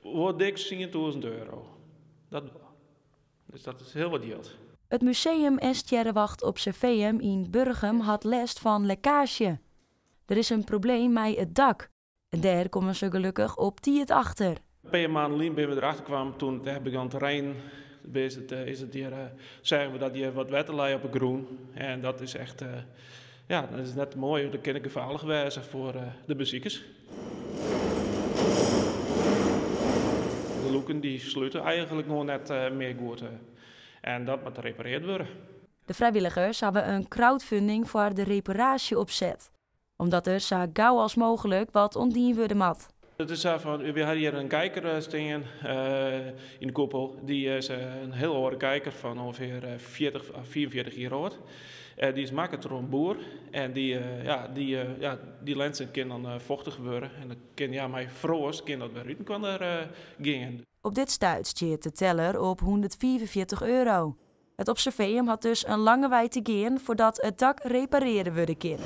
wordt dik 10.000 euro. Dat wel. Dus dat is heel wat geld. Het museum Estjerrewacht Observeum in Burgum had last van lekkage. Er is een probleem met het dak. En daar komen ze gelukkig op die het achter. Een paar maanden geleden ben we erachter kwamen toen het echt begon te regenen. Zeggen we dat je wat wetter lijkt op het groen. En dat is echt, dat is net mooi. Dat kan ik gevaarlijk wezen voor de bezoekers. De luiken die sluiten eigenlijk nog net meer goed. En dat moet gerepareerd worden. De vrijwilligers hebben een crowdfunding voor de reparatie opzet. Omdat er zo gauw als mogelijk wat ondien worden mat. Het is zo van, we hadden hier een kijker staan in de koepel. Die is een heel oude kijker van ongeveer 40 à 44 jaar oud. Die is makkelijk door een boer. En die lenzen kunnen dan vochtig worden. En dan kan mijn vrouw kan dat bij Ruiten kan er gingen. Op dit stuit steert de teller op €145. Het observeum had dus een lange wij te gaan voordat het dak repareerd worden kan.